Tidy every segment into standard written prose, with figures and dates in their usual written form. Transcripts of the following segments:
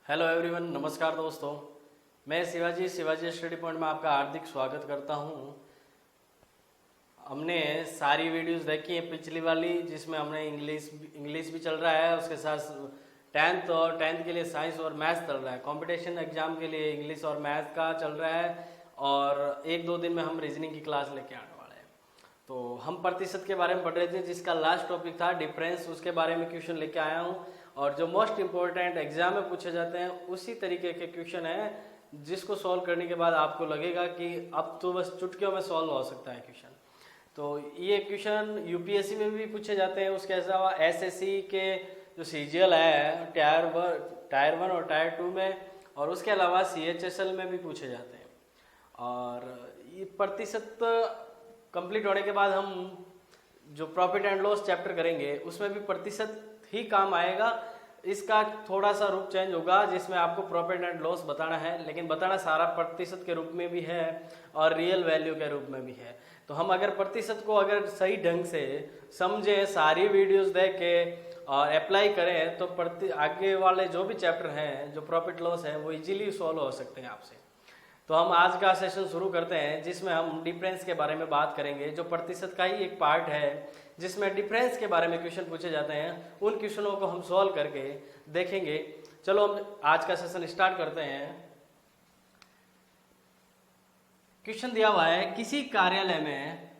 Hello everyone, नमस्कार दोस्तों। मैं शिवाजी स्टडी पॉइंट में आपका हार्दिक स्वागत करता हूं। हमने सारी वीडियोस देखी है पिछली वाली, जिसमें हमने इंग्लिश भी चल रहा है, उसके साथ टेंथ के लिए साइंस और मैथ्स चल रहा है। कंपटीशन एग्जाम के लिए इंग्लिश और मैथ्स का चल रहा है और एक दो दिन में हम रीजनिंग की क्लास लेके आने वाले हैं। तो हम प्रतिशत के बारे में पढ़ रहे थे, जिसका लास्ट टॉपिक था डिफरेंस। उसके बारे में क्वेश्चन लेके आया हूँ और जो मोस्ट इम्पोर्टेंट एग्जाम में पूछे जाते हैं उसी तरीके के क्वेश्चन है, जिसको सॉल्व करने के बाद आपको लगेगा कि अब तो बस चुटकियों में सॉल्व हो सकता है क्वेश्चन। तो ये क्वेश्चन यूपीएससी में भी पूछे जाते हैं। उसके अलावा एसएससी के जो सीजीएल है टायर 1 और टायर 2 में, और उसके अलावा सीएचएसएल में भी पूछे जाते हैं। और ये प्रतिशत कंप्लीट होने के बाद हम जो प्रॉफिट एंड लॉस चैप्टर करेंगे उसमें भी प्रतिशत ही काम आएगा। इसका थोड़ा सा रूप चेंज होगा, जिसमें आपको प्रॉफिट एंड लॉस बताना है, लेकिन बताना सारा प्रतिशत के रूप में भी है और रियल वैल्यू के रूप में भी है। तो हम अगर प्रतिशत को अगर सही ढंग से समझे, सारी वीडियोस देख के और अप्लाई करें, तो आगे वाले जो भी चैप्टर हैं, जो प्रॉफिट लॉस है, वो इजीली सॉल्व हो सकते हैं आपसे। तो हम आज का सेशन शुरू करते हैं, जिसमें हम डिफरेंस के बारे में बात करेंगे, जो प्रतिशत का ही एक पार्ट है, जिसमें डिफरेंस के बारे में क्वेश्चन पूछे जाते हैं। उन क्वेश्चनों को हम सॉल्व करके देखेंगे। चलो हम आज का सेशन स्टार्ट करते हैं। क्वेश्चन दिया हुआ है, किसी कार्यालय में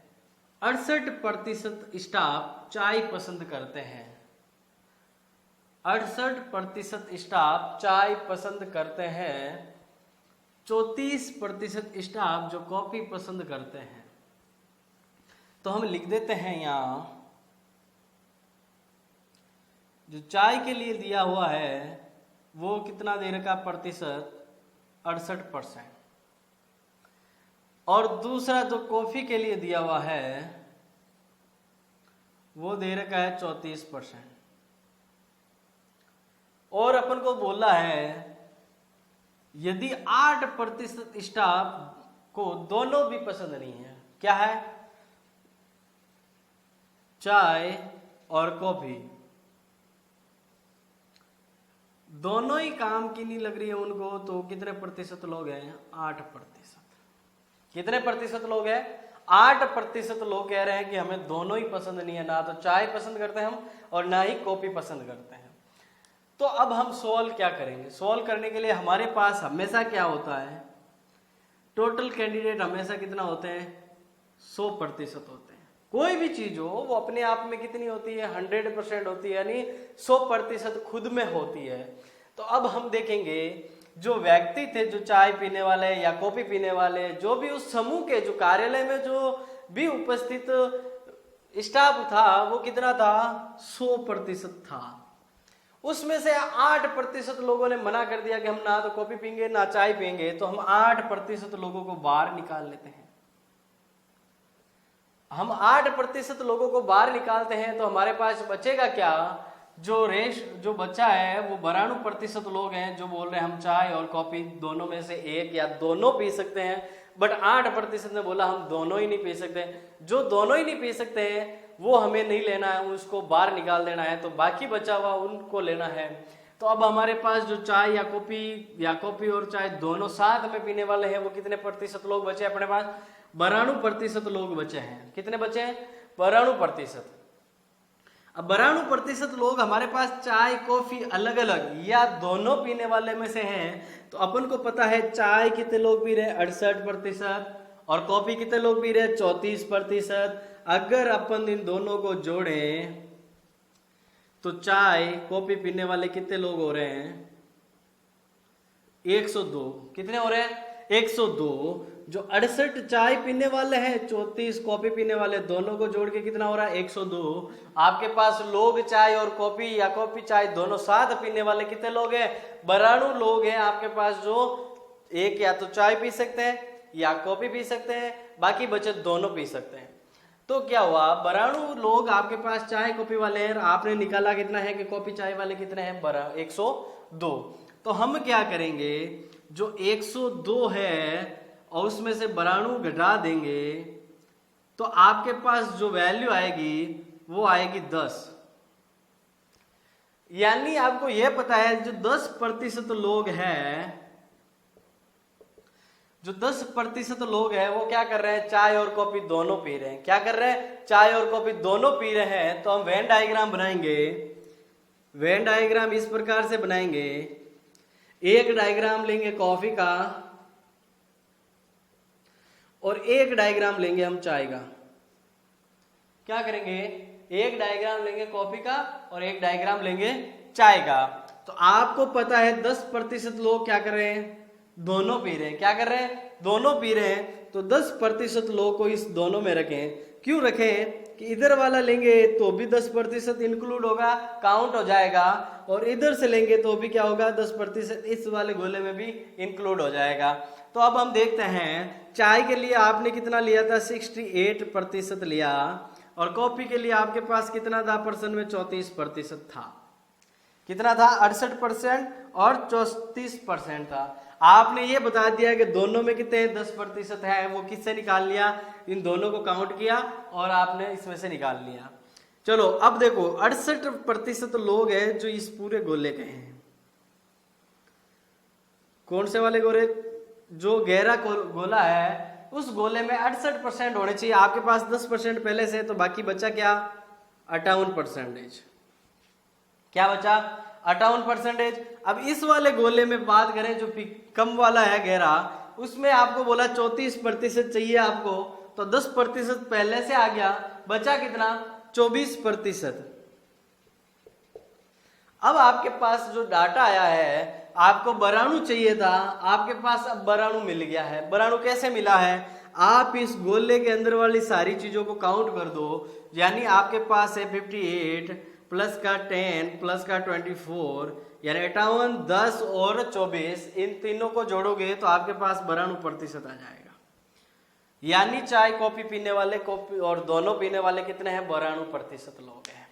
68% स्टाफ चाय पसंद करते हैं। 68% स्टाफ चाय पसंद करते हैं, 34% स्टाफ जो कॉफी पसंद करते हैं। तो हम लिख देते हैं यहां, जो चाय के लिए दिया हुआ है वो कितना दे रखा प्रतिशत, 68%। और दूसरा जो कॉफी के लिए दिया हुआ है वो दे रखा है 34%। और अपन को बोला है यदि 8% स्टाफ को दोनों भी पसंद नहीं है, क्या है, चाय और कॉफी, दोनों ही काम की नहीं लग रही है उनको, तो कितने प्रतिशत लोग हैं, 8%। कितने प्रतिशत लोग हैं, 8% लोग कह रहे हैं कि हमें दोनों ही पसंद नहीं है, ना तो चाय पसंद करते हैं हम और ना ही कॉफी पसंद करते हैं। तो अब हम सॉल्व क्या करेंगे? सॉल्व करने के लिए हमारे पास हमेशा क्या होता है, टोटल कैंडिडेट हमेशा कितना होते हैं, 100% होते हैं। कोई भी चीज हो वो अपने आप में कितनी होती है, 100% होती है, यानी 100% खुद में होती है। तो अब हम देखेंगे जो व्यक्ति थे, जो चाय पीने वाले या कॉफी पीने वाले, जो भी उस समूह के, जो कार्यालय में जो भी उपस्थित स्टाफ था, वो कितना था, 100% था। उसमें से 8% लोगों ने मना कर दिया कि हम ना तो कॉफी पीएंगे ना चाय पिएंगे। तो हम 8% लोगों को बाहर निकाल लेते हैं। हम 8% लोगों को बाहर निकालते हैं तो हमारे पास बचेगा क्या, जो बच्चा है वो 92% लोग हैं जो बोल रहे हैं हम चाय और कॉफी दोनों में से एक या दोनों पी सकते हैं। बट 8% ने बोला हम दोनों ही नहीं पी सकते। जो दोनों ही नहीं पी सकते हैं वो हमें नहीं लेना है, उसको बाहर निकाल देना है। तो बाकी बचा हुआ उनको लेना है। तो अब हमारे पास जो चाय या कॉफी और चाय दोनों साथ में पीने वाले हैं, वो कितने प्रतिशत लोग बचे अपने पास, 92% लोग बचे हैं। कितने बचे हैं, 92%। अब 92% लोग हमारे पास चाय कॉफी अलग अलग या दोनों पीने वाले में से हैं। तो अपन को पता है चाय कितने लोग पी रहे, 68%, और कॉफी कितने लोग पी रहे, 34%। अगर अपन इन दोनों को जोड़ें तो चाय कॉफी पीने वाले कितने लोग हो रहे हैं, 102। कितने हो रहे हैं, 102। जो 68 चाय पीने वाले हैं, 34 कॉफी पीने वाले, दोनों को जोड़ के कितना हो रहा है, 102। आपके पास लोग चाय और कॉफी या कॉफी चाय दोनों साथ पीने वाले कितने लोग हैं, 92 लोग हैं आपके पास, जो एक या तो चाय पी सकते हैं या कॉफी पी सकते हैं, बाकी बचे दोनों पी सकते हैं। तो क्या हुआ, 92 लोग आपके पास चाय कॉफी वाले हैं, आपने निकाला कितना है कि कॉफी चाय वाले कितने हैं, 102। तो हम क्या करेंगे, जो 102 है और उसमें से 92 घटा देंगे, तो आपके पास जो वैल्यू आएगी वो आएगी 10। यानी आपको यह पता है जो 10% लोग हैं, जो 10% लोग हैं वो क्या कर रहे हैं, चाय और कॉफी दोनों पी रहे हैं। क्या कर रहे हैं, चाय और कॉफी दोनों पी रहे हैं। तो हम वेन डायग्राम बनाएंगे। वेन डायग्राम इस प्रकार से बनाएंगे, एक डायग्राम लेंगे कॉफी का और एक डायग्राम लेंगे हम चाय का। क्या करेंगे, एक डायग्राम लेंगे कॉफी का और एक डायग्राम लेंगे चाय का। तो आपको पता है 10% लोग क्या कर रहे हैं, दोनों पी रहे हैं। क्या कर रहे हैं, दोनों पी रहे हैं। तो 10% लोग को इस दोनों में रखें। क्यों रखें कि इधर वाला लेंगे तो भी 10% इंक्लूड होगा, काउंट हो जाएगा, और इधर से लेंगे तो भी क्या होगा, 10% इस वाले गोले में भी इंक्लूड हो जाएगा। तो अब हम देखते हैं, चाय के लिए आपने कितना लिया था, 68% लिया, और कॉफी के लिए आपके पास कितना था परसेंट में, 34% था। कितना था, 68% और 34% था। आपने ये बता दिया कि दोनों में कितने 10% है, वो किससे निकाल लिया, इन दोनों को काउंट किया और आपने इसमें से निकाल लिया। चलो अब देखो 68% लोग हैं जो इस पूरे गोले के हैं। कौन से वाले गोले, जो गहरा गोला है उस गोले में 68% होने चाहिए। आपके पास 10% पहले से, तो बाकी बचा क्या, 58%। क्या बचा, 58%। अब इस वाले गोले में बात करें जो कम वाला है गहरा, उसमें आपको बोला 34% चाहिए आपको, तो 10% पहले से आ गया, बचा कितना, 24%। अब आपके पास जो डाटा आया है, आपको बराणु चाहिए था, आपके पास अब बराणु मिल गया है। बराणु कैसे मिला है, आप इस गोले के अंदर वाली सारी चीजों को काउंट कर दो। यानी आपके पास है 58 प्लस का 10 प्लस का 24, यानी 58, 10 और 24, इन तीनों को जोड़ोगे तो आपके पास बराणु प्रतिशत आ जाएगा। यानी चाय कॉफी पीने वाले, कॉफी और दोनों पीने वाले कितने हैं, बराणु प्रतिशत लोग हैं।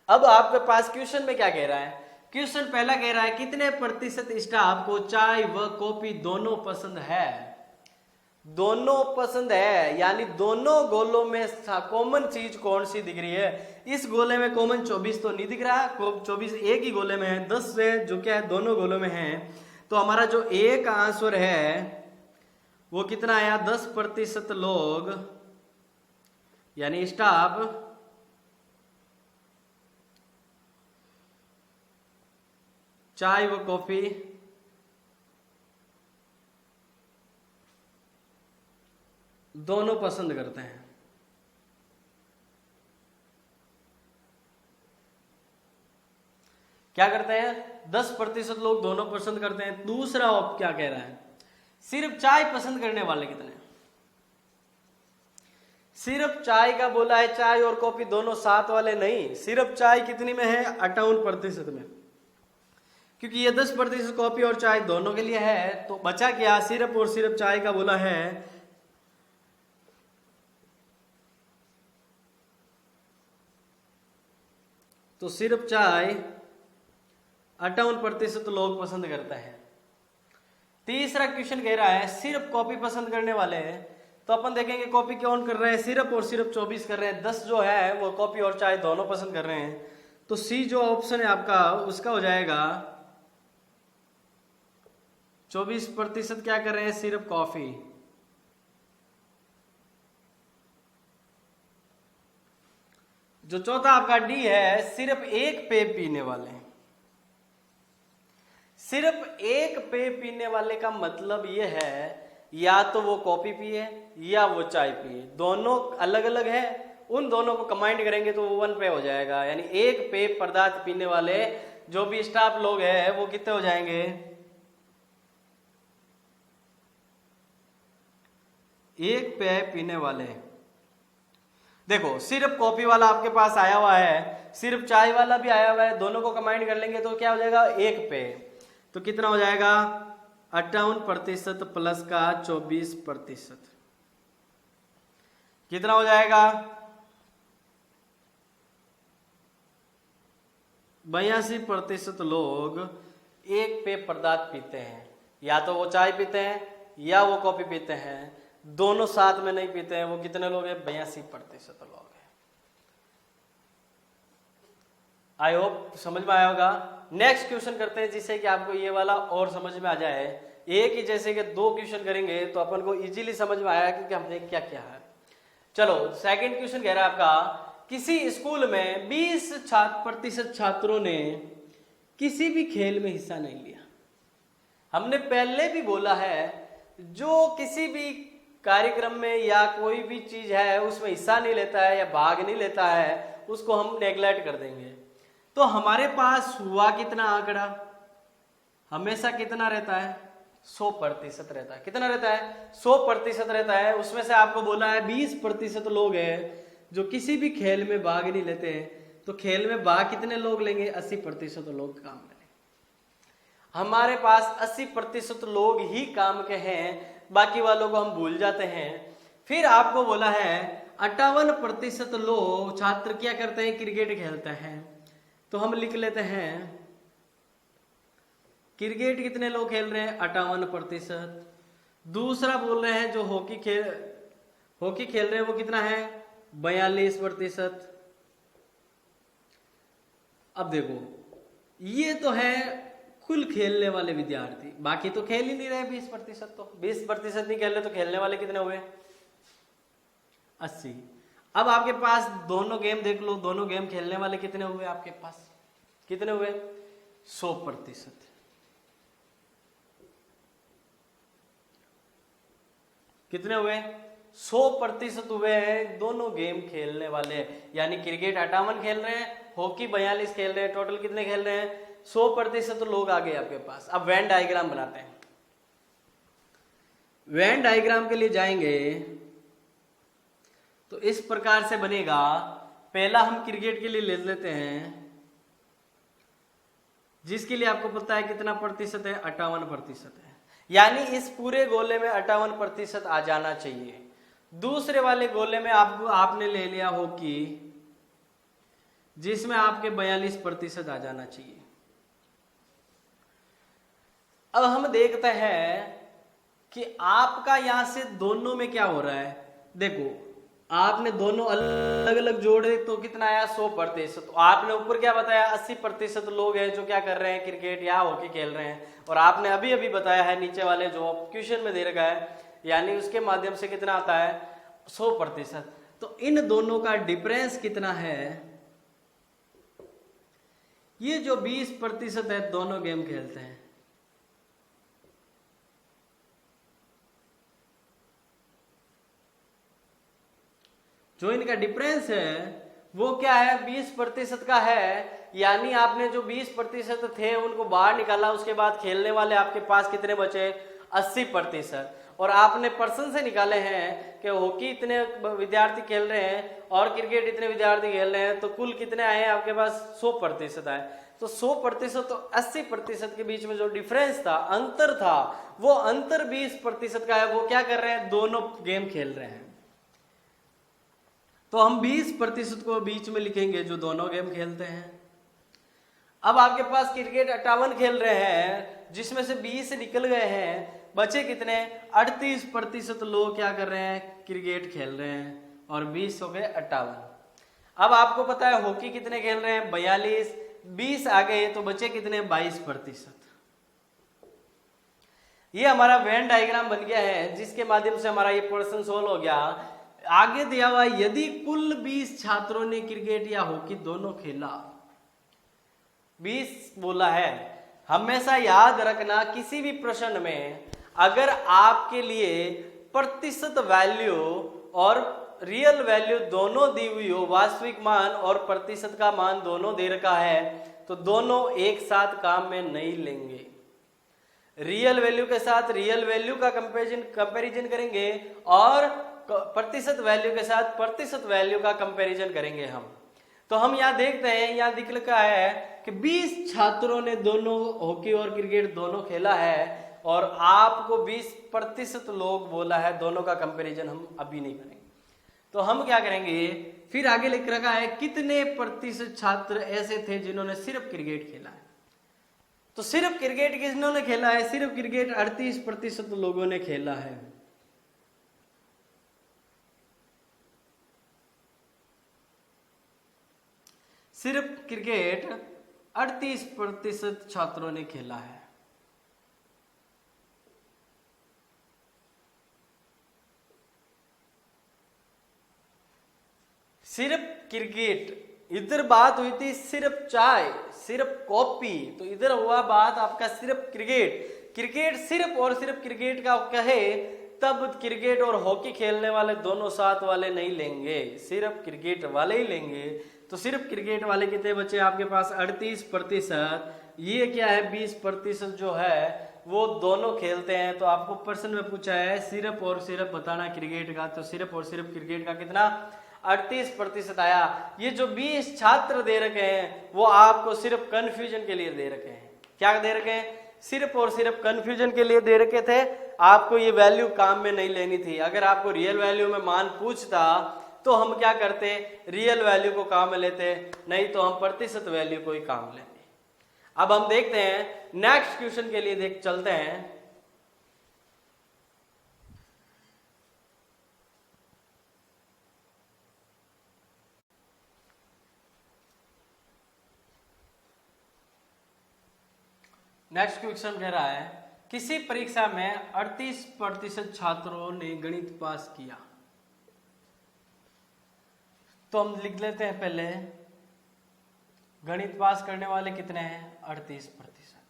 अब आपके पास क्वेश्चन में क्या कह रहा है, क्वेश्चन पहला कह रहा है कितने प्रतिशत स्टाफ को चाय व कॉफी दोनों पसंद है। दोनों पसंद है, यानी दोनों गोलों में कॉमन चीज कौन सी दिख रही है। इस गोले में कॉमन 24 तो नहीं दिख रहा, 24 एक ही गोले में है, 10 है जो क्या है दोनों गोलों में है। तो हमारा जो एक आंसर है वो कितना आया, 10% लोग यानी स्टाफ चाय व कॉफी दोनों पसंद करते हैं। क्या करते हैं, 10% लोग दोनों पसंद करते हैं। दूसरा ऑप क्या कह रहा है, सिर्फ चाय पसंद करने वाले कितने, सिर्फ चाय का बोला है, चाय और कॉफी दोनों साथ वाले नहीं, सिर्फ चाय कितनी में है, 58% में, क्योंकि ये 10% कॉफी और चाय दोनों के लिए है। तो बचा क्या, सिर्फ और सिर्फ चाय का बोला है। तो सिर्फ चाय 58% लोग पसंद करते हैं। तीसरा क्वेश्चन कह रहा है सिर्फ कॉफी पसंद करने वाले हैं। तो अपन देखेंगे कॉफी कौन कर रहे हैं, सिर्फ और सिर्फ 24 कर रहे हैं, 10 जो है वो कॉफी और चाय दोनों पसंद कर रहे हैं। तो सी जो ऑप्शन है आपका उसका हो जाएगा 24% क्या कर रहे हैं, सिर्फ कॉफी। जो चौथा आपका डी है, सिर्फ एक पेय पीने वाले। सिर्फ एक पेय पीने वाले का मतलब ये है या तो वो कॉफी पिए या वो चाय पिए, दोनों अलग अलग है, उन दोनों को कंबाइंड करेंगे तो वो 1 पेय हो जाएगा। यानी एक पेय पदार्थ पीने वाले जो भी स्टाफ लोग हैं वो कितने हो जाएंगे, एक पेय पीने वाले। देखो सिर्फ कॉफी वाला आपके पास आया हुआ है, सिर्फ चाय वाला भी आया हुआ है, दोनों को कंबाइंड कर लेंगे तो क्या हो जाएगा, एक पेय। तो कितना हो जाएगा, 58% प्लस का 24%, कितना हो जाएगा, 82% लोग एक पेय पदार्थ पीते हैं। या तो वो चाय पीते हैं या वो कॉफी पीते हैं, दोनों साथ में नहीं पीते हैं। वो कितने लोग हैं, 82% लोग हैं। आई होप समझ में आया होगा। नेक्स्ट क्वेश्चन करते हैं जिससे कि आपको ये वाला और समझ में आ जाए। एक ही जैसे कि 2 क्वेश्चन करेंगे तो अपन को इजीली समझ में आया कि हमने क्या क्या है। चलो सेकंड क्वेश्चन कह रहा है आपका, किसी स्कूल में 20% छात्रों ने किसी भी खेल में हिस्सा नहीं लिया। हमने पहले भी बोला है जो किसी भी कार्यक्रम में या कोई भी चीज है उसमें हिस्सा नहीं लेता है या भाग नहीं लेता है उसको हम नेग्लेक्ट कर देंगे। तो हमारे पास हुआ कितना आंकड़ा, हमेशा कितना रहता है, 100% रहता है। कितना रहता है, 100% रहता है। उसमें से आपको बोला है 20% लोग हैं जो किसी भी खेल में भाग नहीं लेते हैं। तो खेल में भाग कितने लोग लेंगे, 80% लोग काम करेंगे। हमारे पास 80% लोग ही काम के हैं, बाकी वालों को हम भूल जाते हैं। फिर आपको बोला है 58% लोग छात्र क्या करते हैं, क्रिकेट खेलते हैं। तो हम लिख लेते हैं क्रिकेट कितने लोग खेल रहे हैं, 58%। दूसरा बोल रहे हैं जो हॉकी खेल रहे हैं वो कितना है, 42%। अब देखो ये तो है कुल खेलने वाले विद्यार्थी, बाकी तो खेल ही नहीं रहे 20%। तो 20% नहीं खेल रहे तो खेलने वाले कितने हुए, 80। अब आपके पास दोनों गेम देख लो, दोनों गेम खेलने वाले कितने हुए आपके पास, कितने हुए, 100%। कितने हुए, 100% हुए हैं दोनों गेम खेलने वाले। यानी क्रिकेट 58 खेल रहे हैं, हॉकी 42 खेल रहे हैं, टोटल कितने खेल रहे हैं, 100% लोग आ गए आपके पास। अब वेन डायग्राम बनाते हैं। वेन डायग्राम के लिए जाएंगे तो इस प्रकार से बनेगा। पहला हम क्रिकेट के लिए ले लेते हैं जिसके लिए आपको पता है कितना प्रतिशत है, 58% है। यानी इस पूरे गोले में 58% आ जाना चाहिए। दूसरे वाले गोले में आपने ले लिया हॉकी जिसमें आपके 42% आ जाना चाहिए। अब हम देखते हैं कि आपका यहां से दोनों में क्या हो रहा है। देखो आपने दोनों अलग अलग जोड़े तो कितना आया, 100%। तो आपने ऊपर क्या बताया, 80% लोग हैं जो क्या कर रहे हैं, क्रिकेट या हॉकी खेल रहे हैं। और आपने अभी अभी बताया है नीचे वाले जो क्वेश्चन में दे रखा है, यानी उसके माध्यम से कितना आता है, 100%। तो इन दोनों का डिफरेंस कितना है, ये जो 20% है दोनों गेम खेलते हैं, जो इनका डिफरेंस है वो क्या है, 20% का है। यानी आपने जो 20% थे उनको बाहर निकाला, उसके बाद खेलने वाले आपके पास कितने बचे, 80%। और आपने पर्सन से निकाले हैं कि हॉकी इतने विद्यार्थी खेल रहे हैं और क्रिकेट इतने विद्यार्थी खेल रहे हैं, तो कुल कितने आए हैं आपके पास, 100% आए। तो 100% तो 80% के बीच में जो डिफरेंस था, अंतर था, वो अंतर 20% का है। वो क्या कर रहे हैं, दोनों गेम खेल रहे हैं। तो हम 20% को बीच में लिखेंगे जो दोनों गेम खेलते हैं। अब आपके पास क्रिकेट 58 खेल रहे हैं जिसमें से 20 निकल गए हैं, बचे कितने, 38% लोग क्या कर रहे हैं, क्रिकेट खेल रहे हैं और 20 हो गए 58। अब आपको पता है हॉकी कितने खेल रहे हैं, 42, 20 आ गए तो बचे कितने, 22%। ये हमारा वेन डायग्राम बन गया है जिसके माध्यम से हमारा ये प्रश्न सोल्व हो गया। आगे दिया हुआ, यदि कुल 20 छात्रों ने क्रिकेट या हॉकी दोनों खेला, 20 बोला है। हमेशा याद रखना किसी भी प्रश्न में अगर आपके लिए प्रतिशत वैल्यू और रियल वैल्यू दोनों दी हुई हो, वास्तविक मान और प्रतिशत का मान दोनों दे रखा है, तो दोनों एक साथ काम में नहीं लेंगे। रियल वैल्यू के साथ रियल वैल्यू का कंपैरिजन करेंगे और प्रतिशत वैल्यू के साथ प्रतिशत वैल्यू का कंपैरिजन करेंगे हम। तो हम यहाँ देखते हैं, यहाँ दिख लिखा है कि 20 छात्रों ने दोनों हॉकी और क्रिकेट दोनों खेला है और आपको 20% लोग बोला है, दोनों का कंपैरिजन हम अभी नहीं करेंगे। तो हम क्या करेंगे, फिर आगे लिख रखा है कितने प्रतिशत छात्र ऐसे थे जिन्होंने सिर्फ क्रिकेट खेला है। तो सिर्फ क्रिकेट किसने खेला है, सिर्फ क्रिकेट 38% लोगों ने खेला है। सिर्फ क्रिकेट 38% छात्रों ने खेला है। सिर्फ क्रिकेट, इधर बात हुई थी सिर्फ चाय, सिर्फ कॉफी, तो इधर हुआ बात आपका सिर्फ क्रिकेट। क्रिकेट सिर्फ और सिर्फ क्रिकेट का कहे तब क्रिकेट और हॉकी खेलने वाले दोनों साथ वाले नहीं लेंगे, सिर्फ क्रिकेट वाले ही लेंगे। तो सिर्फ क्रिकेट वाले कितने बचे आपके पास 38%। ये क्या है 20% जो है वो दोनों खेलते हैं। तो आपको प्रश्न में पूछा है सिर्फ और सिर्फ बताना क्रिकेट का, तो सिर्फ और सिर्फ क्रिकेट का कितना 38% आया। ये जो 20 छात्र दे रखे हैं वो आपको सिर्फ कंफ्यूजन के लिए दे रखे हैं। क्या दे रखे हैं? सिर्फ और सिर्फ कंफ्यूजन के लिए दे रखे थे। आपको ये वैल्यू काम में नहीं लेनी थी। अगर आपको रियल वैल्यू में मान पूछता तो हम क्या करते, रियल वैल्यू को काम में लेते, नहीं तो हम प्रतिशत वैल्यू को ही काम लेते। अब हम देखते हैं नेक्स्ट क्वेश्चन के लिए चलते हैं। नेक्स्ट क्वेश्चन कह रहा है किसी परीक्षा में 38% छात्रों ने गणित पास किया। तो हम लिख लेते हैं पहले गणित पास करने वाले कितने हैं 38%।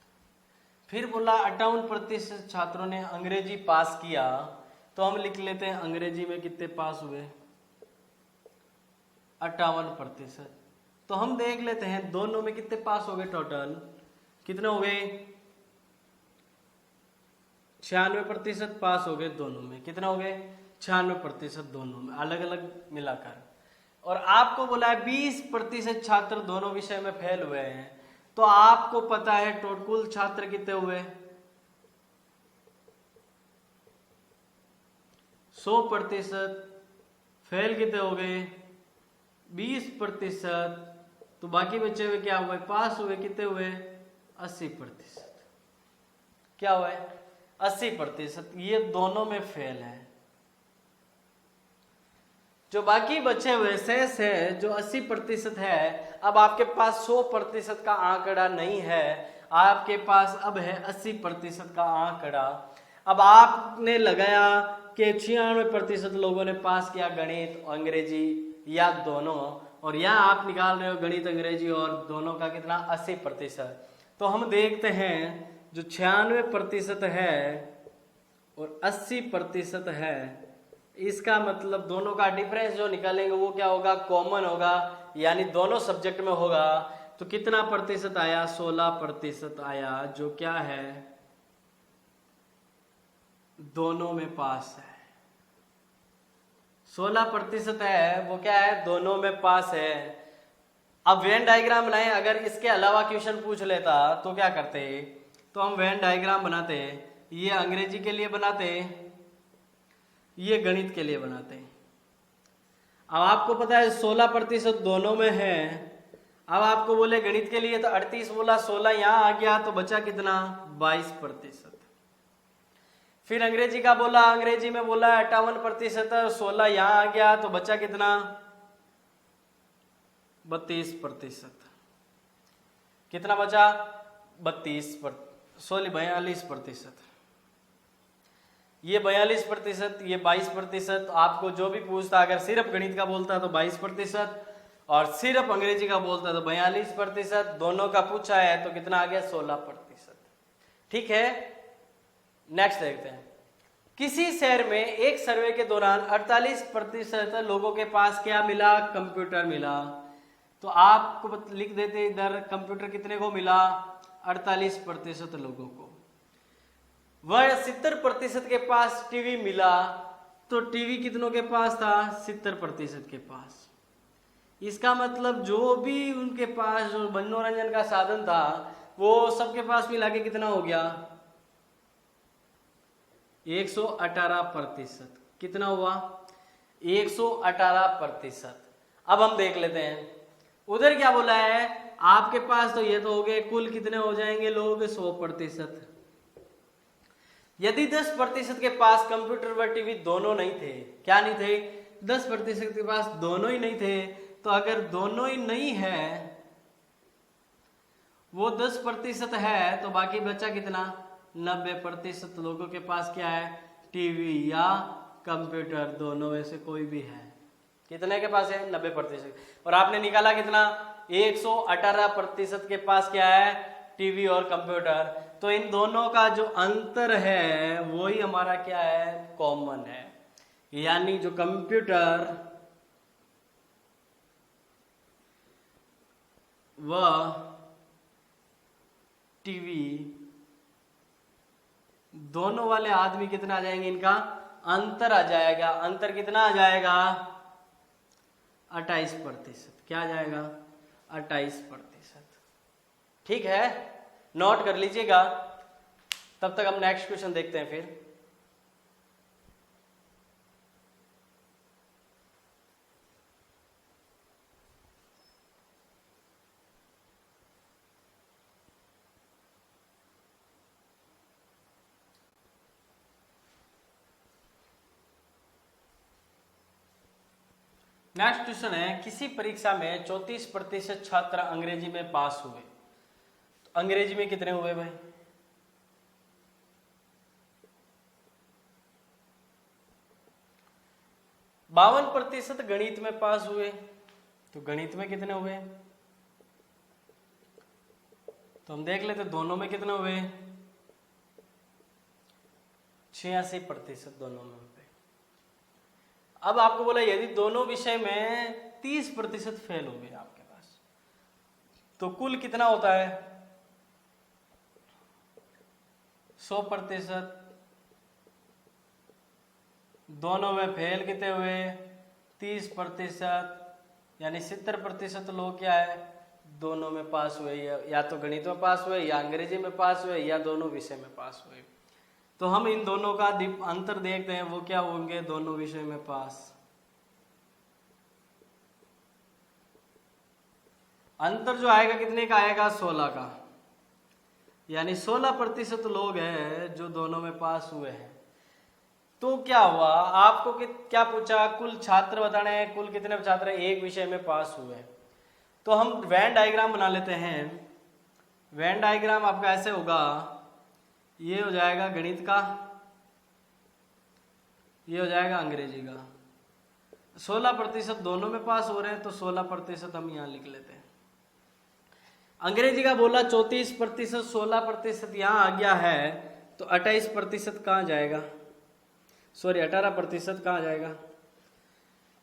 फिर बोला 58% छात्रों ने अंग्रेजी पास किया। तो हम लिख लेते हैं अंग्रेजी में कितने पास हुए 58%। तो हम देख लेते हैं दोनों में कितने पास हो गए, टोटल कितने हो गए 96% पास हो गए दोनों में। कितने हो गए 96% दोनों में अलग अलग मिलाकर। और आपको बोला है 20% छात्र दोनों विषय में फेल हुए हैं। तो आपको पता है टोटल छात्र कितने हुए 100%, फेल कितने हो गए 20%। तो बाकी बचे हुए क्या हुए, पास हुए कितने हुए 80%। क्या हुआ 80%। ये दोनों में फेल है। जो बाकी बचे हुए शेष है जो 80% है, अब आपके पास 100% का आंकड़ा नहीं है, आपके पास अब है 80% का आंकड़ा। अब आपने लगाया कि 96% लोगों ने पास किया गणित अंग्रेजी या दोनों, और यहाँ आप निकाल रहे हो गणित अंग्रेजी और दोनों का कितना 80%। तो हम देखते हैं जो 96% है और 80% है, इसका मतलब दोनों का डिफरेंस जो निकालेंगे वो क्या होगा, कॉमन होगा, यानी दोनों सब्जेक्ट में होगा। तो कितना प्रतिशत आया 16% आया, जो क्या है दोनों में पास है। 16% है वो क्या है दोनों में पास है। अब वेन डायग्राम बनाए, अगर इसके अलावा क्वेश्चन पूछ लेता तो क्या करते, तो हम वेन डायग्राम बनाते, ये अंग्रेजी के लिए बनाते, ये गणित के लिए बनाते हैं। अब आपको पता है 16% दोनों में है। अब आपको बोले गणित के लिए तो 38 बोला, 16 यहां आ गया तो बचा कितना 22%। फिर अंग्रेजी का बोला, अंग्रेजी में बोला 58%, 16 यहां आ गया तो बचा कितना 32%। कितना बचा 42%। ये 42%, ये 22%। आपको जो भी पूछता, अगर सिर्फ गणित का बोलता तो 22% और सिर्फ अंग्रेजी का बोलता तो 42%। दोनों का पूछा है तो कितना आ गया 16%। ठीक है, नेक्स्ट देखते हैं। किसी शहर में एक सर्वे के दौरान 48% लोगों के पास क्या मिला, कंप्यूटर मिला। तो आपको लिख देते इधर कंप्यूटर कितने को मिला 48% लोगों को। वह 70% के पास टीवी मिला, तो टीवी कितनों के पास था 70% के पास। इसका मतलब जो भी उनके पास जो मनोरंजन का साधन था वो सबके पास मिला के कितना हो गया 118%। कितना हुआ 118%। अब हम देख लेते हैं उधर क्या बोला है आपके पास, तो ये तो हो गए कुल कितने हो जाएंगे लोग 100%। यदि 10% के पास कंप्यूटर व टीवी दोनों नहीं थे, क्या नहीं थे 10% के पास दोनों ही नहीं थे, तो अगर दोनों ही नहीं है वो 10% है, तो बाकी बचा कितना? 90% लोगों के पास क्या है? टीवी या कंप्यूटर, दोनों में से कोई भी है। कितने के पास है? 90%। और आपने निकाला कितना? 118% के पास क्या है? टीवी और कंप्यूटर। तो इन दोनों का जो अंतर है वही हमारा क्या है? कॉमन है। यानी जो कंप्यूटर व टीवी दोनों वाले आदमी कितना आ जाएंगे? इनका अंतर आ जाएगा। अंतर कितना आ जाएगा? 28%। क्या आ जाएगा? 28%। ठीक है, नोट कर लीजिएगा। तब तक हम नेक्स्ट क्वेश्चन देखते हैं फिर। नेक्स्ट क्वेश्चन है, किसी परीक्षा में 34% छात्र अंग्रेजी में पास हुए। तो अंग्रेजी में कितने हुए भाई? 52% गणित में पास हुए। तो गणित में कितने हुए? तो हम देख लेते दोनों में कितने हुए? 86% दोनों में हुए। अब आपको बोला यदि दोनों विषय में 30% फेल हो गए आपके पास, तो कुल कितना होता है? 100%। दोनों में फेल कितने हुए? 30%। यानी 70% लोग क्या है? दोनों में पास हुए, या तो गणित में पास हुए, या अंग्रेजी में पास हुए, या दोनों विषय में पास हुए। तो हम इन दोनों का अंतर देखते हैं, वो क्या होंगे? दोनों विषय में पास। अंतर जो आएगा कितने का आएगा? 16 का। यानी 16% लोग हैं जो दोनों में पास हुए हैं। तो क्या हुआ? आपको क्या पूछा? कुल छात्र बताने हैं, कुल कितने छात्र एक विषय में पास हुए। तो हम वेन डायग्राम बना लेते हैं। वेन डायग्राम आपका ऐसे होगा, ये हो जाएगा गणित का, ये हो जाएगा अंग्रेजी का। 16% दोनों में पास हो रहे हैं, तो 16% हम यहां लिख लेते हैं। अंग्रेजी का बोला 34%, 16% यहां आ गया है, तो 28% कहां जाएगा? सॉरी 18% कहां जाएगा?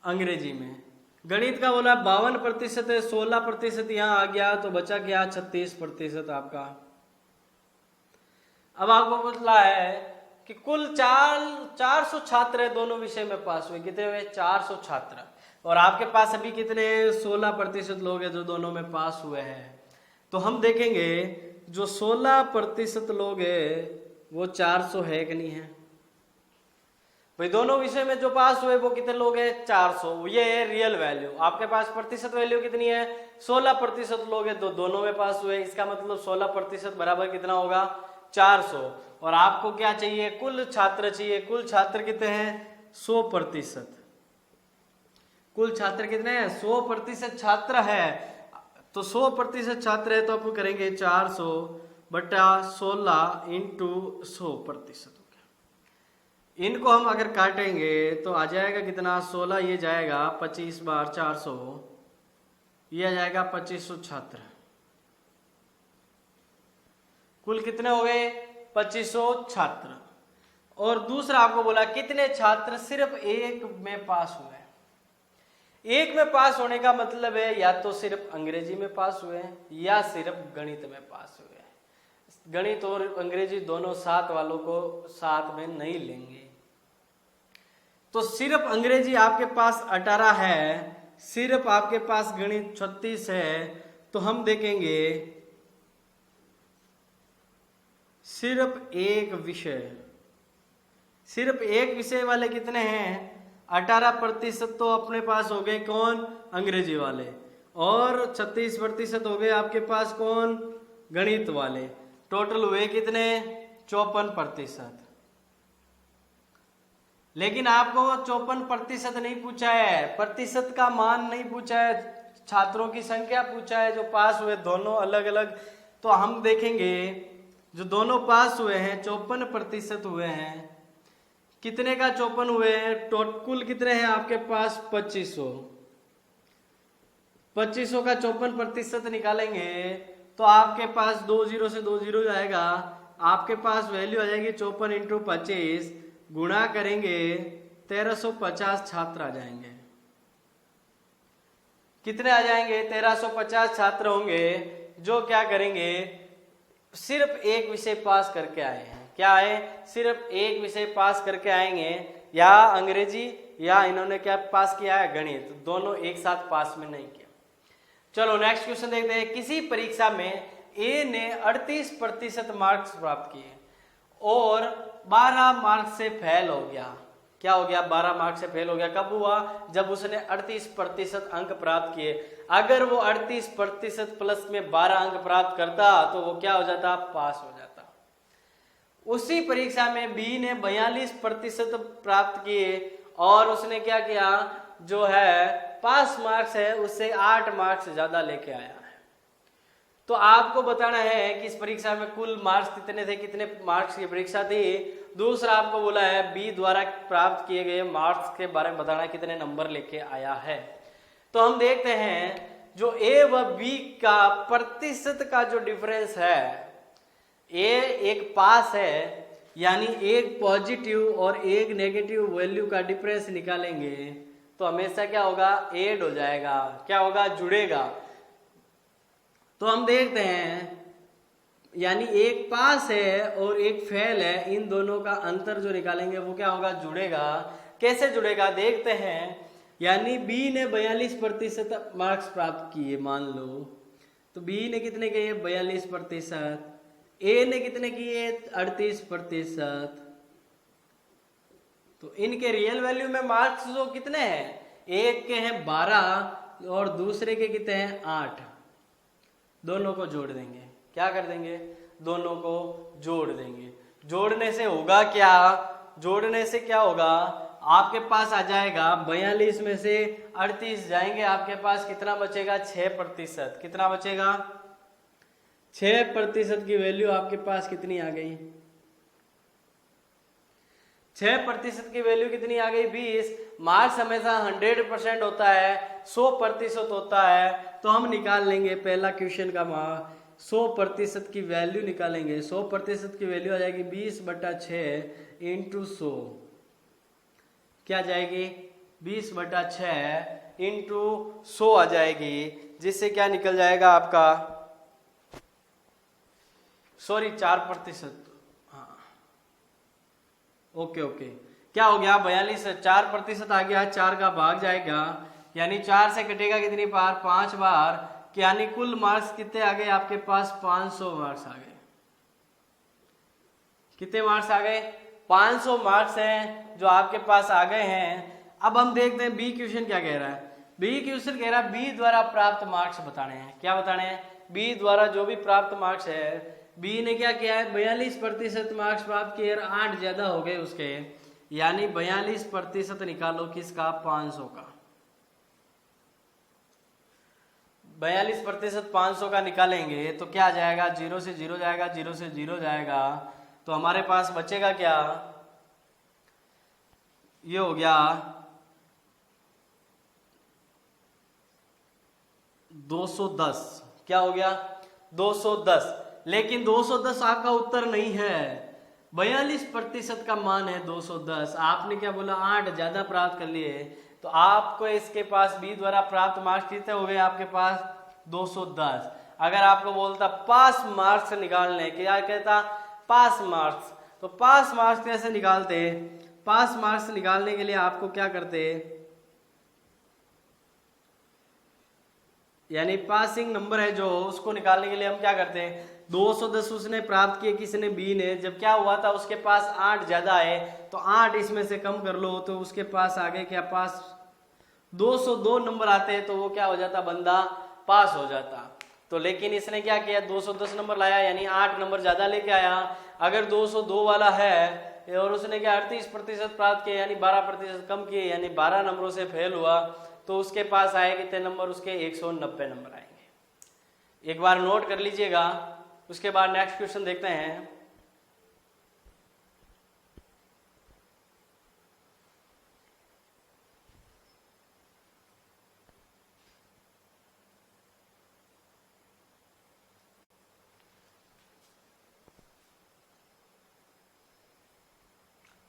अंग्रेजी में। गणित का बोला 52% है, 16% यहां आ गया, तो बचा क्या? 36% आपका। अब आपको बोला है कि कुल 400 छात्र है दोनों विषय में पास हुए। कितने हुए? 400 छात्र। और आपके पास अभी कितने? 16% लोग हैं जो दोनों में पास हुए हैं। तो हम देखेंगे जो 16% लोग हैं वो 400 है कि नहीं है भाई? दोनों विषय में जो पास हुए वो कितने लोग हैं? 400। ये है रियल वैल्यू। आपके पास प्रतिशत वैल्यू कितनी है? 16% लोग हैं तो दोनों में पास हुए। इसका मतलब 16% बराबर कितना होगा? 400। और आपको क्या चाहिए? कुल छात्र चाहिए। कुल छात्र कितने हैं? 100%। कुल छात्र कितने हैं? 100% छात्र है। तो 100% छात्र है तो आप करेंगे 400 बटा 16 इंटू 100%। इनको हम अगर काटेंगे तो आ जाएगा कितना? 16 ये जाएगा 25 बार 400, ये आ जाएगा 2500 छात्र। कुल कितने हो गए? 2500 छात्र। और दूसरा आपको बोला कितने छात्र सिर्फ एक में पास हुए। एक में पास होने का मतलब है या तो सिर्फ अंग्रेजी में पास हुए हैं या सिर्फ गणित में पास हुए हैं। गणित और अंग्रेजी दोनों साथ वालों को साथ में नहीं लेंगे। तो सिर्फ अंग्रेजी आपके पास 18 है, सिर्फ आपके पास गणित 36 है। तो हम देखेंगे सिर्फ एक विषय वाले कितने हैं? 18% तो अपने पास हो गए कौन? अंग्रेजी वाले। और 36% हो गए आपके पास कौन? गणित वाले। टोटल हुए कितने? 54%। लेकिन आपको 54% नहीं पूछा है, प्रतिशत का मान नहीं पूछा है, छात्रों की संख्या पूछा है जो पास हुए। दोनों अलग अलग तो हम देखेंगे जो दोनों पास हुए हैं 54% हुए हैं। कितने का 54 हुए हैं? कुल कितने हैं आपके पास? 2500। 2500 का 54% निकालेंगे तो आपके पास 20 से 20 जाएगा, आपके पास वैल्यू आ जाएगी 54 इंटू 25, गुणा करेंगे 1350 छात्र आ जाएंगे। कितने आ जाएंगे? 1350 छात्र होंगे जो क्या करेंगे, सिर्फ एक विषय पास करके आए हैं। क्या आए? सिर्फ एक विषय पास करके आएंगे, या अंग्रेजी या इन्होंने क्या पास किया है? गणित। दोनों एक साथ पास में नहीं किया। चलो नेक्स्ट क्वेश्चन देखते हैं। किसी परीक्षा में ए ने 38% मार्क्स प्राप्त किए और 12 मार्क्स से फेल हो गया। क्या हो गया? 12 मार्क्स से फेल हो गया। कब हुआ? जब उसने 38% अंक प्राप्त किए। अगर वो 38% प्लस में 12 अंक प्राप्त करता तो वो क्या हो जाता? पास हो जाता। उसी परीक्षा में बी ने 42% प्राप्त किए और उसने क्या किया, जो है पास मार्क्स है उससे 8 मार्क्स ज्यादा लेके आया है। तो आपको बताना है कि इस परीक्षा में कुल मार्क्स कितने थे, कितने मार्क्स की परीक्षा थी। दूसरा आपको बोला है बी द्वारा प्राप्त किए गए मार्क्स के बारे में बताना है, कितने नंबर लेके आया है। तो हम देखते हैं जो ए व बी का प्रतिशत का जो डिफरेंस है, ए एक पास है यानी एक पॉजिटिव और एक नेगेटिव वैल्यू का डिफरेंस निकालेंगे तो हमेशा क्या होगा? ऐड हो जाएगा। क्या होगा? जुड़ेगा। तो हम देखते हैं यानी एक पास है और एक फेल है, इन दोनों का अंतर जो निकालेंगे वो क्या होगा? जुड़ेगा। कैसे जुड़ेगा देखते हैं। यानी बी ने 42% मार्क्स प्राप्त किए मान लो, तो बी ने कितने किए? 42%। ए ने कितने किए? 38%। तो इनके रियल वैल्यू में मार्क्स जो कितने हैं? एक के हैं 12 और दूसरे के कितने हैं? 8। दोनों को जोड़ देंगे। क्या कर देंगे? दोनों को जोड़ देंगे। जोड़ने से होगा क्या? जोड़ने से क्या होगा? आपके पास आ जाएगा 42 में से 38 जाएंगे, आपके पास कितना बचेगा? 6%। कितना बचेगा? 6% की वैल्यू आपके पास कितनी आ गई? 6% की वैल्यू कितनी आ गई? 20। मार्क्स हमेशा 100% होता है, 100% होता है। तो हम निकाल लेंगे पहला क्वेश्चन का 100% की वैल्यू निकालेंगे। 100% की वैल्यू आ जाएगी 20/6 इंटू 100। क्या जाएगी? 20/6 इंटू 100 आ जाएगी, जिससे क्या निकल जाएगा आपका? सॉरी 4%। हाँ ओके। क्या हो गया? 42 4% आ गया, 4 का भाग जाएगा यानी 4 से कटेगा कितनी बार? 5 बार। यानी कुल मार्क्स कितने आ गए आपके पास? 500 मार्क्स आ गए। कितने मार्क्स आ गए? 500 मार्क्स हैं जो आपके पास आ गए हैं। अब हम देखते हैं बी क्वेश्चन क्या कह रहा है। बी क्वेश्चन कह रहा है बी द्वारा प्राप्त मार्क्स बताने हैं। क्या बताने हैं? बी द्वारा जो भी प्राप्त मार्क्स है, बी ने क्या किया है? 42% मार्क्स प्राप्त किए और 8 ज्यादा हो गए उसके, यानी 42% निकालो किसका? 500 का। 42% 500 का निकालेंगे तो क्या आ जाएगा? 0 से 0 जाएगा, 0 से 0 जाएगा, तो हमारे पास बचेगा क्या? ये हो गया 210। क्या हो गया? 210। लेकिन 210 आपका उत्तर नहीं है। 42% का मान है 210। आपने क्या बोला? 8 ज्यादा प्राप्त कर लिए, तो आपको इसके पास बी द्वारा प्राप्त मार्क्स कितने हो गए आपके पास? 210। अगर आपको बोलता पास मार्क्स निकालने, क्या कहता? Pass marks. तो पास मार्क्स कैसे निकालते? पास मार्क्स निकालने के लिए आपको क्या करते? यानी पासिंग नंबर है जो, उसको निकालने के लिए हम क्या करते हैं? 210 उसने प्राप्त किए, किसने? बी ने। जब क्या हुआ था? उसके पास 8 ज्यादा है, तो 8 इसमें से कम कर लो तो उसके पास आ गए क्या? पास 202 नंबर आते हैं तो वो क्या हो जाता? बंदा पास हो जाता। तो लेकिन इसने क्या किया? 210 नंबर लाया यानी 8 नंबर ज्यादा लेके आया। अगर 202 वाला है और उसने क्या 38% प्राप्त किया यानी 12% कम किए, यानी 12 नंबरों से फेल हुआ, तो उसके पास आए कितने नंबर? उसके 190 नंबर आएंगे। एक बार नोट कर लीजिएगा, उसके बाद नेक्स्ट क्वेश्चन देखते हैं।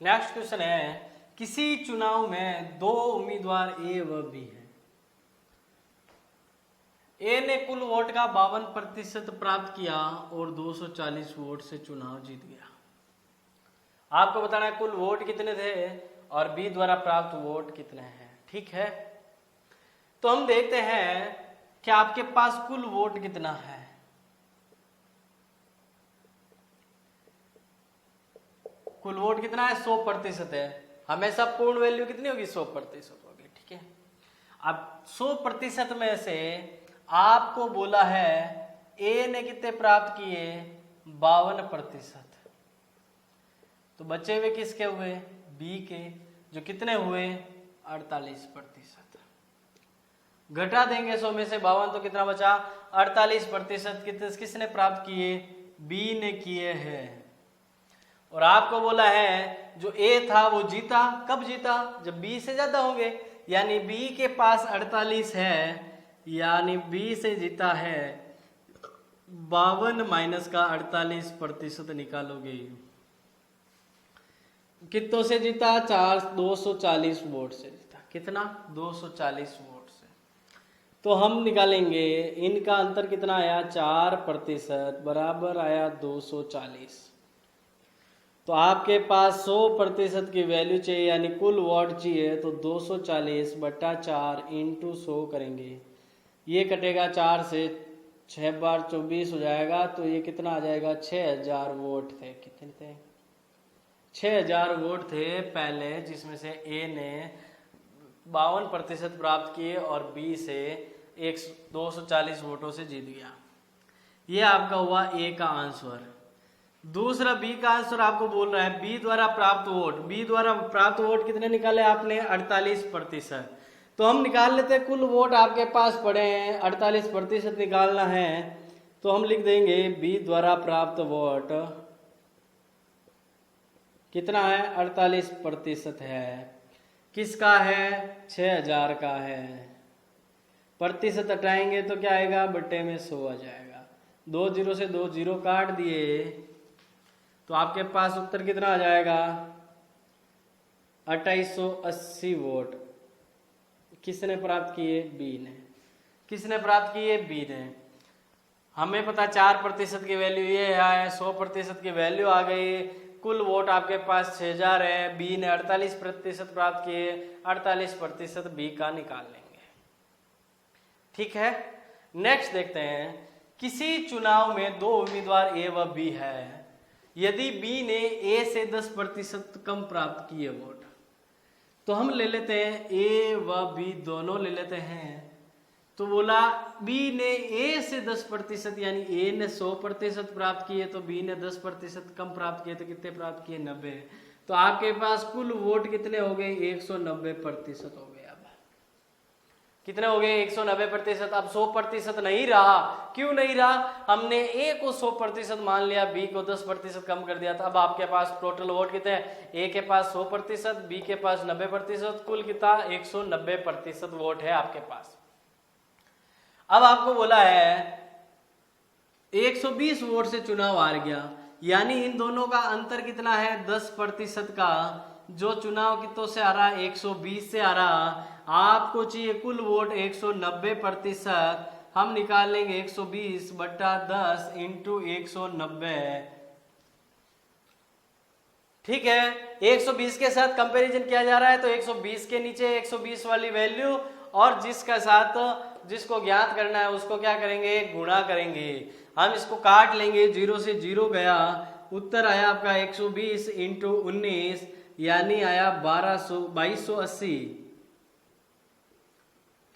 नेक्स्ट क्वेश्चन है, किसी चुनाव में दो उम्मीदवार ए व बी हैं। ए ने कुल वोट का 52% प्राप्त किया और 240 वोट से चुनाव जीत गया। आपको बताना है कुल वोट कितने थे और बी द्वारा प्राप्त वोट कितने हैं। ठीक है, तो हम देखते हैं कि आपके पास कुल वोट कितना है। कुल वोट कितना है, 100% है। हमेशा पूर्ण वैल्यू कितनी होगी, 100% होगी। ठीक है, अब 100% में से आपको बोला है ए ने कितने प्राप्त किए, 52%। तो बचे हुए किसके हुए, बी के, जो कितने हुए, 48%। घटा देंगे 100 में से 52 तो कितना बचा, 48% किसने प्राप्त किए, बी ने किए हैं। और आपको बोला है जो ए था वो जीता, कब जीता, जब बी से ज्यादा होंगे, यानी बी के पास 48 है, यानी बी से जीता है 52 माइनस का 48% निकालोगे, कितनों से जीता, 240 वोट से जीता। कितना, 240 वोट से। तो हम निकालेंगे इनका अंतर कितना आया, 4% बराबर आया 240। तो आपके पास 100% की वैल्यू चाहिए, यानी कुल वोट चाहिए, तो 240 बटा 4 इंटू 100 करेंगे। ये कटेगा 4 से, 6 बार 24 हो जाएगा, तो ये कितना आ जाएगा, 6000 वोट थे। कितने थे, 6000 वोट थे पहले, जिसमें से ए ने 52% प्राप्त किए और बी से 240 वोटों से जीत गया। ये आपका हुआ ए का आंसर। दूसरा बी का आंसर आपको बोल रहा है बी द्वारा प्राप्त वोट। बी द्वारा प्राप्त वोट कितने निकाले आपने, 48%। तो हम निकाल लेते हैं, कुल वोट आपके पास पड़े हैं, 48% निकालना है, तो हम लिख देंगे बी द्वारा प्राप्त वोट कितना है, 48% है। किसका है, 6000 का है। प्रतिशत हटाएंगे तो क्या आएगा, बट्टे में 100 आ जाएगा। 2 0 से 2 0 काट दिए, तो आपके पास उत्तर कितना आ जाएगा, 2880 वोट। किसने प्राप्त किए, बी ने। किसने प्राप्त किए, बी ने। हमें पता 4% की वैल्यू ये है, 100% की वैल्यू आ गई। कुल वोट आपके पास 6000 है, बी ने 48% प्राप्त किए, 48% बी का निकाल लेंगे। ठीक है, नेक्स्ट देखते हैं, किसी चुनाव में दो उम्मीदवार ए व बी है। यदि बी ने ए से 10% कम प्राप्त किए वोट, तो हम ले लेते हैं ए व बी दोनों ले लेते हैं। तो बोला बी ने ए से 10%, यानी ए ने 100% प्राप्त किए, तो बी ने 10% कम प्राप्त किए, तो कितने प्राप्त किए, 90। तो आपके पास कुल वोट कितने हो गए, 190% हो गए। कितने हो गए, 190%। अब 100% नहीं रहा, क्यों नहीं रहा, हमने ए को 100% मान लिया, बी को 10% कम कर दिया था। अब आपके पास टोटल वोट कितने हैं, ए के पास 100%, बी के पास 90%, कुल कितना 190% वोट है आपके पास। अब आपको बोला है 120 वोट से चुनाव हार गया, यानी इन दोनों का अंतर कितना है, 10% का। जो चुनाव कितनों से आ रहा है, 120 से आ रहा। आपको चाहिए कुल वोट 190%। हम निकाल लेंगे 120 बटा 10 इंटू 190। ठीक है, 120 के साथ कंपैरिजन किया जा रहा है, तो 120 के नीचे 120 वाली वैल्यू, और जिसका साथ जिसको ज्ञात करना है उसको क्या करेंगे, गुणा करेंगे। हम इसको काट लेंगे, 0 से 0 गया, उत्तर आया आपका 120 इंटू 19, यानी आया 2280।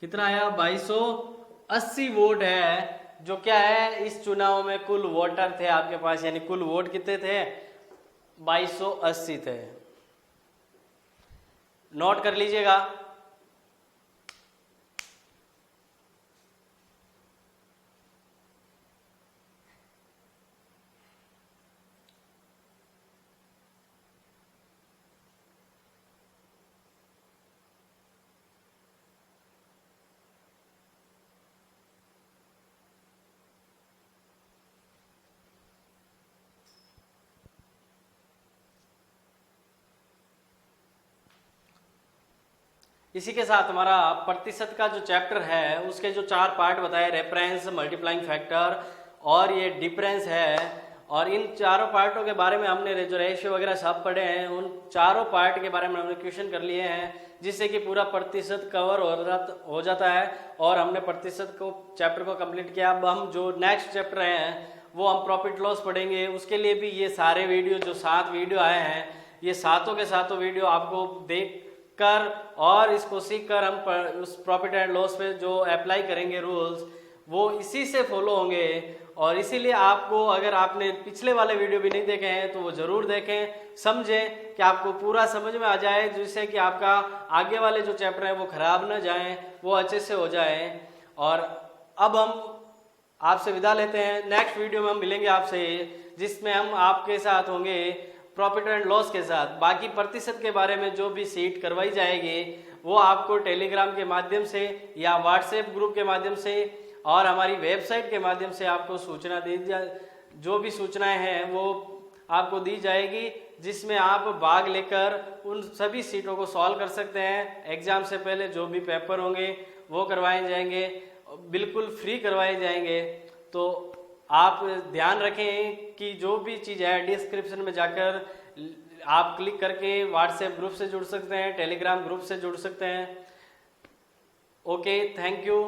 कितना आया, 2280 वोट है, जो क्या है, इस चुनाव में कुल वोटर थे आपके पास, यानी कुल वोट कितने थे, 2280 थे। नोट कर लीजिएगा। इसी के साथ हमारा प्रतिशत का जो चैप्टर है उसके जो 4 पार्ट बताए, रेफरेंस, मल्टीप्लाइंग फैक्टर और ये डिफरेंस है, और इन चारों पार्टों के बारे में हमने जो रेशियो वगैरह सब पढ़े हैं, उन चारों पार्ट के बारे में हमने क्वेश्चन कर लिए हैं, जिससे कि पूरा प्रतिशत कवर हो जाता है और हमने प्रतिशत को चैप्टर को कंप्लीट किया। अब हम जो नेक्स्ट चैप्टर हैं वो हम प्रॉफिट लॉस पढ़ेंगे। उसके लिए भी ये सारे वीडियो जो 7 वीडियो आए हैं, ये सातों के सातों वीडियो आपको देख कर और इसको सीख कर हम उस प्रॉफिट एंड लॉस पे जो अप्लाई करेंगे रूल्स, वो इसी से फॉलो होंगे। और इसीलिए आपको, अगर आपने पिछले वाले वीडियो भी नहीं देखे हैं तो वो जरूर देखें, समझें कि आपको पूरा समझ में आ जाए, जिससे कि आपका आगे वाले जो चैप्टर है वो खराब ना जाए, वो अच्छे से हो जाए। और अब हम आपसे विदा लेते हैं। नेक्स्ट वीडियो में हम मिलेंगे आपसे, जिसमें हम आपके साथ होंगे प्रॉफिट एंड लॉस के साथ। बाकी प्रतिशत के बारे में जो भी सीट करवाई जाएगी वो आपको टेलीग्राम के माध्यम से या व्हाट्सएप ग्रुप के माध्यम से और हमारी वेबसाइट के माध्यम से आपको सूचना जो भी सूचनाएं हैं वो आपको दी जाएगी, जिसमें आप भाग लेकर उन सभी सीटों को सॉल्व कर सकते हैं। एग्जाम से पहले जो भी पेपर होंगे वो करवाए जाएंगे, बिल्कुल फ्री करवाए जाएंगे। तो आप ध्यान रखें कि जो भी चीज़ है डिस्क्रिप्शन में जाकर आप क्लिक करके व्हाट्सएप ग्रुप से जुड़ सकते हैं, टेलीग्राम ग्रुप से जुड़ सकते हैं। Okay, thank you.